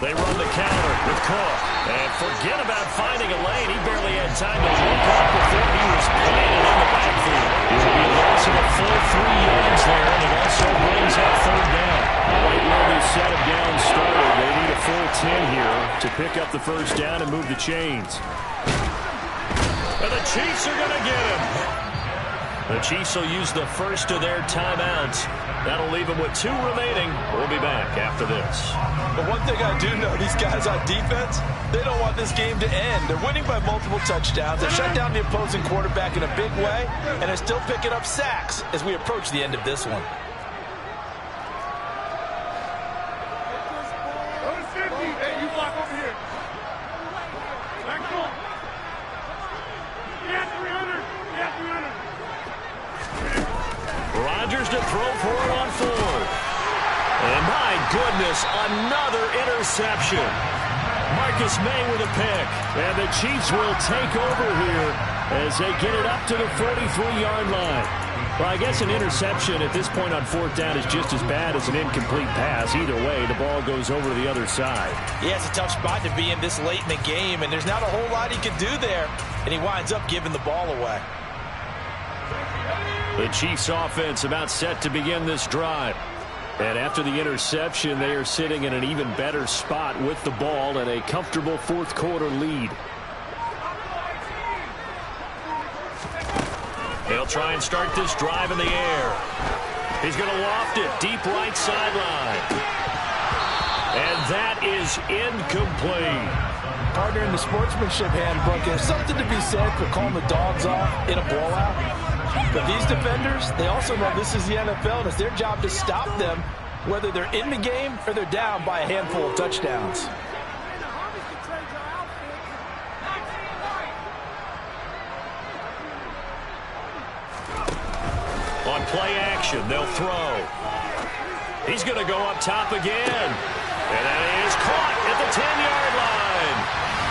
They run the counter with Cook. And forget about finding a lane. He barely had time to look up before he was planted in the backfield. It will be a loss of a full 3 yards there, and it also brings up third down. Right where they set him down started. They need a full 10 here to pick up the first down and move the chains. And the Chiefs are going to get him. The Chiefs will use the first of their timeouts. That'll leave them with 2 remaining. We'll be back after this. But one thing I do know, these guys on defense, they don't want this game to end. They're winning by multiple touchdowns. They shut down the opposing quarterback in a big way, and they're still picking up sacks as we approach the end of this one. Hey, you block over here. Back up. Yeah, 300. Yeah, 300. Rodgers to throw for it on 4th. And my goodness, another interception. Marcus May with a pick. And the Chiefs will take over here as they get it up to the 43-yard line. Well, I guess an interception at this point on 4th down is just as bad as an incomplete pass. Either way, the ball goes over to the other side. Yeah, it's a tough spot to be in this late in the game, and there's not a whole lot he can do there, and he winds up giving the ball away. The Chiefs offense about set to begin this drive. And after the interception, they are sitting in an even better spot with the ball and a comfortable 4th quarter lead. They'll try and start this drive in the air. He's going to loft it deep right sideline. And that is incomplete. Partner, in the sportsmanship handbook, there's something to be said for calling the dogs off in a blowout. But these defenders, they also know this is the NFL, and it's their job to stop them, whether they're in the game or they're down by a handful of touchdowns. On play action, they'll throw. He's going to go up top again. And that is caught at the 10-yard line.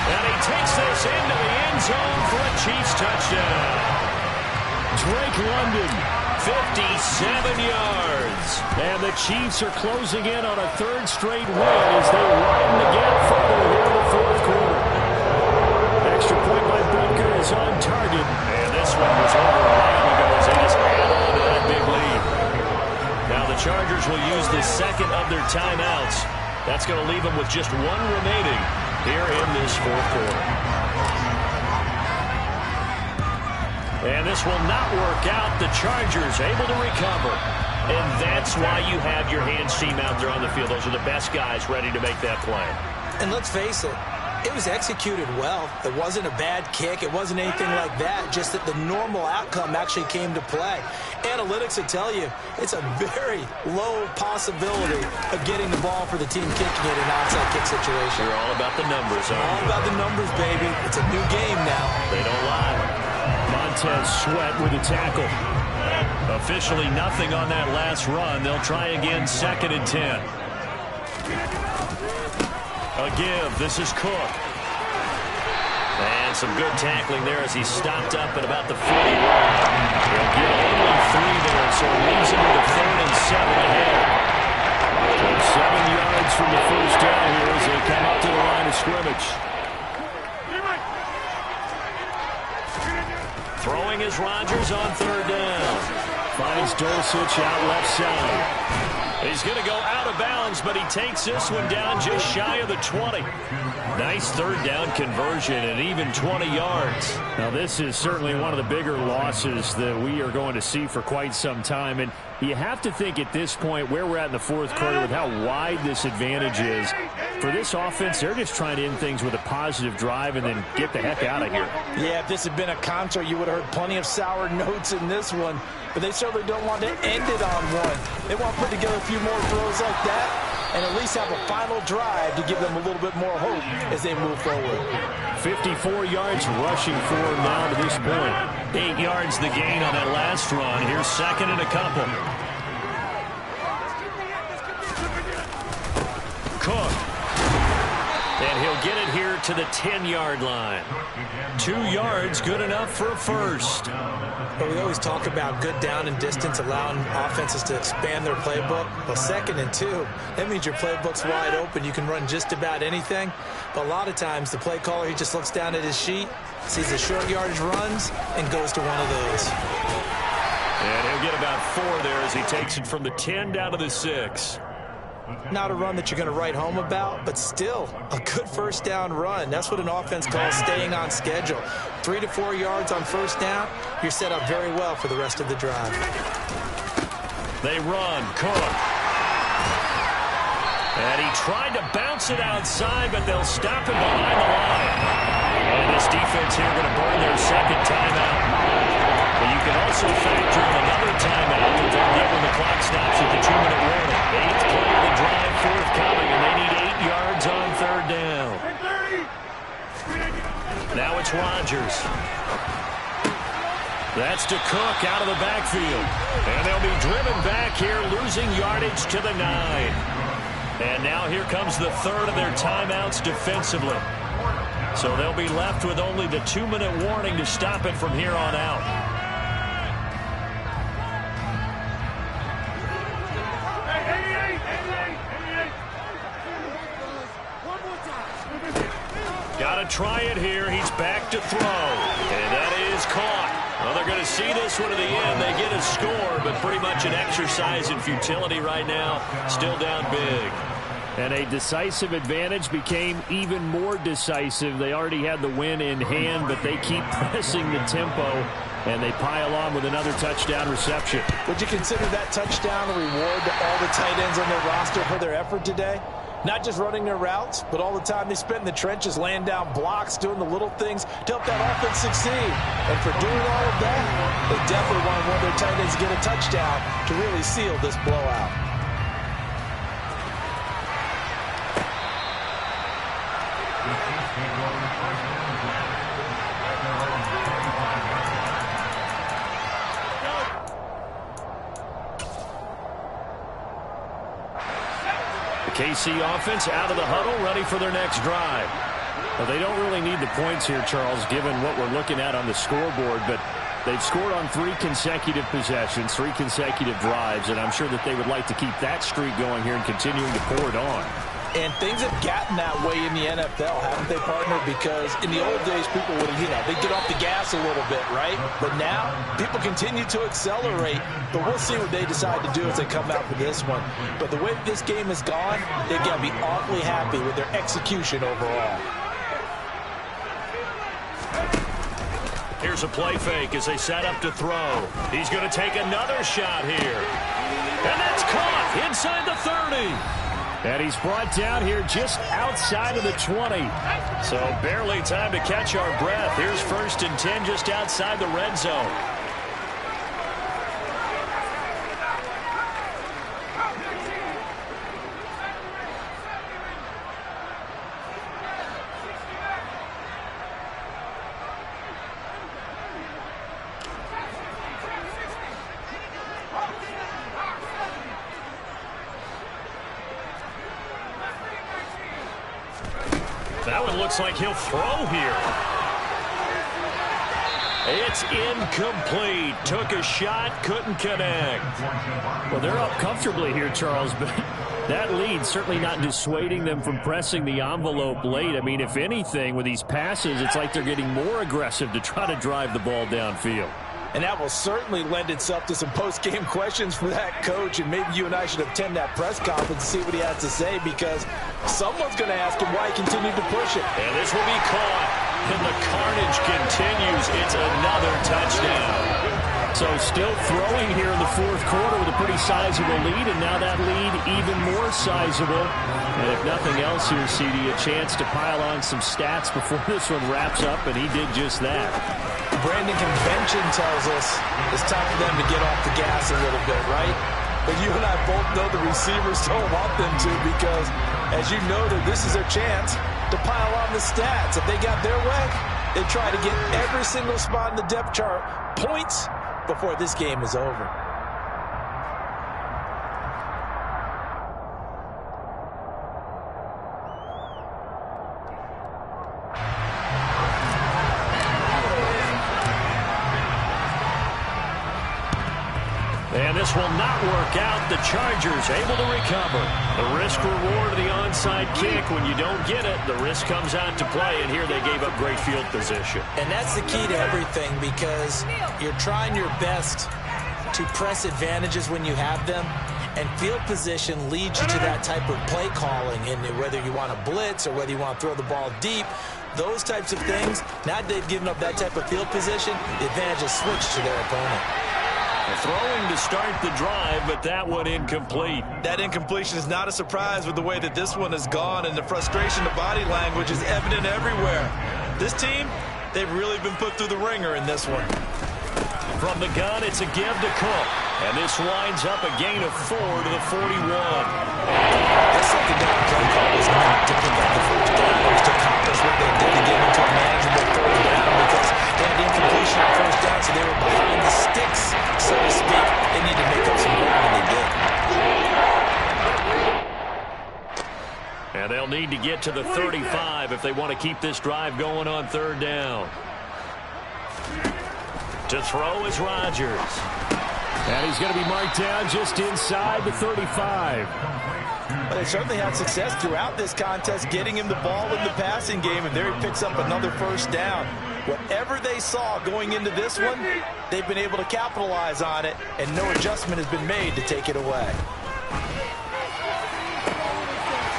And he takes this into the end zone for a Chiefs touchdown. Drake London, 57 yards. And the Chiefs are closing in on a 3rd straight win as they widen the gap further here in the 4th quarter. Extra point by Butker is on target. And this one was over a while ago as they just add on to that big lead. Now the Chargers will use the second of their timeouts. That's going to leave them with just 1 remaining here in this 4th quarter. And this will not work out. The Chargers able to recover. And that's why you have your hands team out there on the field. Those are the best guys ready to make that play. And let's face it, it was executed well. It wasn't a bad kick. It wasn't anything like that. Just that the normal outcome actually came to play. Analytics will tell you it's a very low possibility of getting the ball for the team kicking it in an onside kick situation. You're all about the numbers, aren't you? All about the numbers, baby. It's a new game now. They don't lie. Montez Sweat with a tackle. Officially nothing on that last run. They'll try again, 2nd and 10. A give. This is Cook. And some good tackling there as he stopped up at about the 40 line. He'll get only 3 there, so it leaves him with a 3rd and 7 ahead. So 7 yards from the first down here as they come up to the line of scrimmage. Throwing is Rodgers on 3rd down. Finds Dulcich out left side. He's going to go out of bounds, but he takes this one down just shy of the 20. Nice 3rd down conversion and even 20 yards. Now, this is certainly one of the bigger losses that we are going to see for quite some time. And you have to think at this point where we're at in the 4th quarter with how wide this advantage is. For this offense, they're just trying to end things with a positive drive and then get the heck out of here. Yeah, if this had been a concert, you would have heard plenty of sour notes in this one. But they certainly don't want to end it on one. They want to put together a few more throws like that and at least have a final drive to give them a little bit more hope as they move forward. 54 yards rushing for him now to this point. 8 yards the gain on that last run. Here's 2nd and a couple. Cook. And he'll get it here to the 10-yard line. 2 yards, good enough for a first. But we always talk about good down and distance, allowing offenses to expand their playbook. Well, 2nd and 2, that means your playbook's wide open. You can run just about anything. But a lot of times, the play caller, he just looks down at his sheet, sees the short yardage runs, and goes to one of those. And he'll get about 4 there as he takes it from the 10 down to the 6. Not a run that you're going to write home about, but still a good first down run. That's what an offense calls staying on schedule. 3 to 4 yards on first down, you're set up very well for the rest of the drive. They run. Cook. And he tried to bounce it outside, but they'll stop him behind the line. And this defense here going to burn their 2nd timeout. But you can also factor in another timeout that they'll get when the clock stops at the 2-minute warning. 8th play of the drive forthcoming, and they need 8 yards on 3rd down. Now it's Rodgers. That's to Cook out of the backfield. And they'll be driven back here, losing yardage to the 9. And now here comes the 3rd of their timeouts defensively. So they'll be left with only the 2-minute warning to stop it from here on out. Got to try it here. He's back to throw. And that is caught. Well, they're going to see this one to the end. They get a score, but pretty much an exercise in futility right now. Still down big. And a decisive advantage became even more decisive. They already had the win in hand, but they keep pressing the tempo, and they pile on with another touchdown reception. Would you consider that touchdown a reward to all the tight ends on their roster for their effort today? Not just running their routes, but all the time they spent in the trenches, laying down blocks, doing the little things to help that offense succeed. And for doing all of that, they definitely wanted one of their tight ends to get a touchdown to really seal this blowout. KC offense out of the huddle, ready for their next drive. Well, they don't really need the points here, Charles, given what we're looking at on the scoreboard, but they've scored on 3 consecutive possessions, 3 consecutive drives, and I'm sure that they would like to keep that streak going here and continuing to pour it on. And things have gotten that way in the NFL, haven't they, partner? Because in the old days, people would, they'd get off the gas a little bit, right? But now, people continue to accelerate. But we'll see what they decide to do as they come out for this one. But the way this game has gone, they've got to be awfully happy with their execution overall. Here's a play fake as they set up to throw. He's going to take another shot here. And that's caught inside the 30. And he's brought down here just outside of the 20. So barely time to catch our breath. Here's 1st and 10 just outside the red zone. That one looks like he'll throw here. It's incomplete. Took a shot, couldn't connect. Well, they're up comfortably here, Charles, but that lead certainly not dissuading them from pressing the envelope late. I mean, if anything, with these passes, it's like they're getting more aggressive to try to drive the ball downfield. And that will certainly lend itself to some post-game questions for that coach. And maybe you and I should attend that press conference and see what he has to say, because someone's going to ask him why he continued to push it. And this will be caught. And the carnage continues. It's another touchdown. So still throwing here in the 4th quarter with a pretty sizable lead, and now that lead even more sizable. And if nothing else here, CD, a chance to pile on some stats before this one wraps up, and he did just that. Brandon, convention tells us it's time for them to get off the gas a little bit, right? But you and I both know the receivers don't want them to, because, as you noted, this is their chance to pile on the stats. If they got their way, they try to get every single spot in the depth chart points before this game is over. this will not work out. The Chargers able to recover. The risk-reward of the onside kick. When you don't get it, the risk comes out to play, and here they gave up great field position. And that's the key to everything, because you're trying your best to press advantages when you have them, and field position leads you to that type of play calling. And whether you want to blitz or whether you want to throw the ball deep, those types of things, now they've given up that type of field position, the advantage is switched to their opponent. Throwing to start the drive, but that one incomplete. That incompletion is not a surprise with the way that this one has gone, and the frustration, the body language is evident everywhere. This team, they've really been put through the ringer in this one. From the gun, it's a give to Cook. And this winds up a gain of 4 to the 41. That second down play call was not to pick up the first down. It was to accomplish what they did to get into a manageable third down, because they had incompletion on first down, so they were behind the sticks, so to speak. They need to make up some ground, and they did. And they'll need to get to the 35 if they want to keep this drive going on third down. To throw is Rodgers. And he's going to be marked down just inside the 35. Well, they certainly had success throughout this contest getting him the ball in the passing game, and there he picks up another first down. Whatever they saw going into this one, they've been able to capitalize on it, and no adjustment has been made to take it away.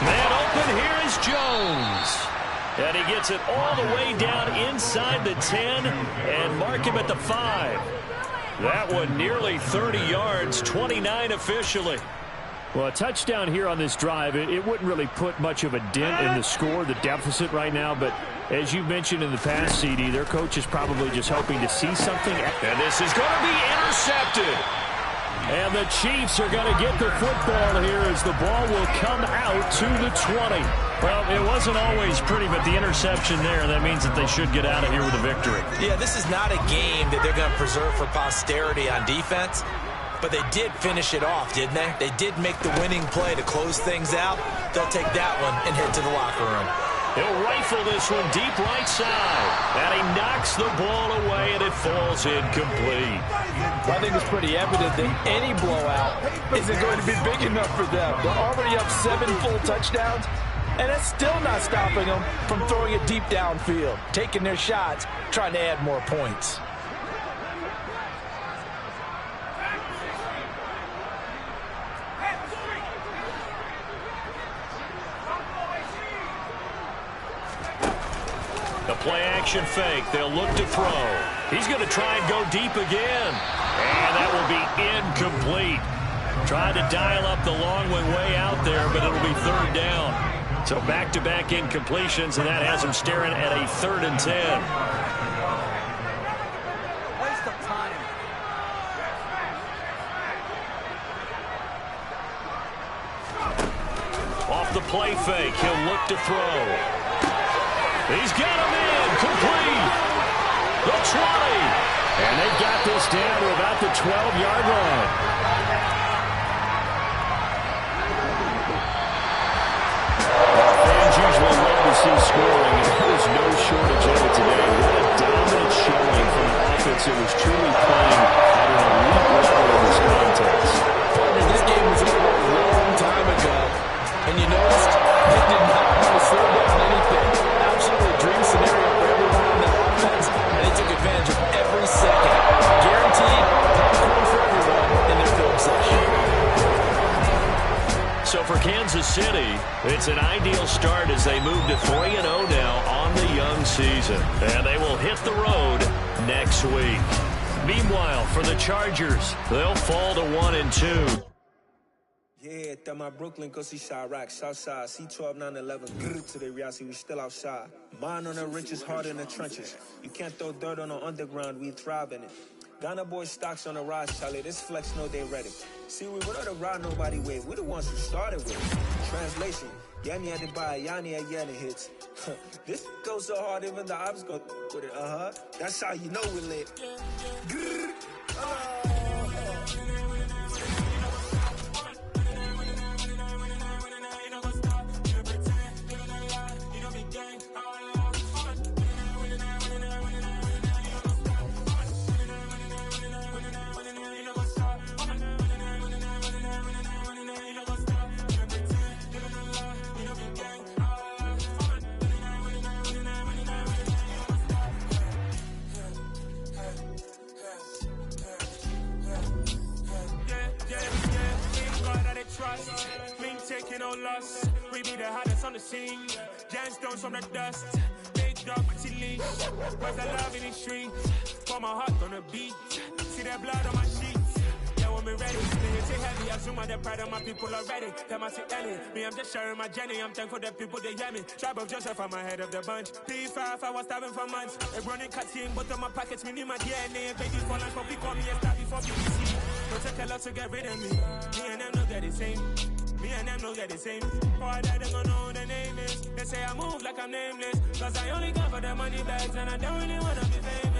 Man open, here is Jones. And he gets it all the way down inside the 10 and mark him at the 5. That one nearly 30 yards, 29 officially. Well, a touchdown here on this drive, it wouldn't really put much of a dent in the score, the deficit right now. But as you mentioned in the past, CD, their coach is probably just hoping to see something. And this is going to be intercepted. And the Chiefs are going to get the football here as the ball will come out to the 20. Well, it wasn't always pretty, but the interception there, that means that they should get out of here with a victory. Yeah, this is not a game that they're going to preserve for posterity on defense, but they did finish it off, didn't they? They did make the winning play to close things out. They'll take that one and head to the locker room. He'll rifle this one deep right side, and he knocks the ball away, and it falls incomplete. I think it's pretty evident that any blowout isn't going to be big enough for them. They're already up 7 full touchdowns, and that's still not stopping them from throwing it deep downfield, taking their shots, trying to add more points. The play-action fake. They'll look to throw. He's going to try and go deep again. And that will be incomplete. Tried to dial up the long one way out there, but it'll be third down. So back-to-back incompletions, and that has him staring at a 3rd and 10. Waste of time. Off the play fake, he'll look to throw. He's got him in, complete. The 20. And they've got this down to about the 12-yard line. Fans usually love to see scoring, and there was no shortage of it today. What a dominant showing from an offense that was truly playing at an elite level in this contest. Partner, this game was over a long time ago, and you noticed they did not want to slow down anything. Absolutely a dream scenario for everyone on that offense, and they took advantage of every second. Guaranteed popcorn for everyone in their film session. So for Kansas City, it's an ideal start as they move to 3-0 now on the young season. And they will hit the road next week. Meanwhile, for the Chargers, they'll fall to 1-2. Yeah, that my Brooklyn, go see Chirac, Southside, C12, 911, good to the reality, we still outside. Mine on the riches, hard in the trenches. You can't throw dirt on the underground, we thrive in it. Ghana boy stocks on the rise, Charlie, this flex know they ready. See, we were the ride nobody with, we the ones who started with. Translation, Yanni had to buy, Yanni had Yanni hits. This goes so hard, even the ops go with it, That's how you know we're lit. loss. We be the hottest on the scene. Gemstones from the dust. Big dog, pretty leash. Where's the love in the streets? Pour my heart on the beat. See that blood on my sheets. Yeah, when we ready. They say heavy. I zoom out the pride of my people already. Them I say Ellie. Me, I'm just sharing my journey. I'm thankful that people, they hear me. Tribe of Joseph, I'm ahead of the bunch. P5, I was starving for months. A running cutting, but on my pockets, me need my DNA. Baby for lunch, but we call me a star before BBC. Don't take a lot to get rid of me. Me and them don't get the same. Me and them don't get the same. Oh, I died, they don't know who the name is. They say I move like I'm nameless. Cause I only come for the money bags and I don't really wanna be famous.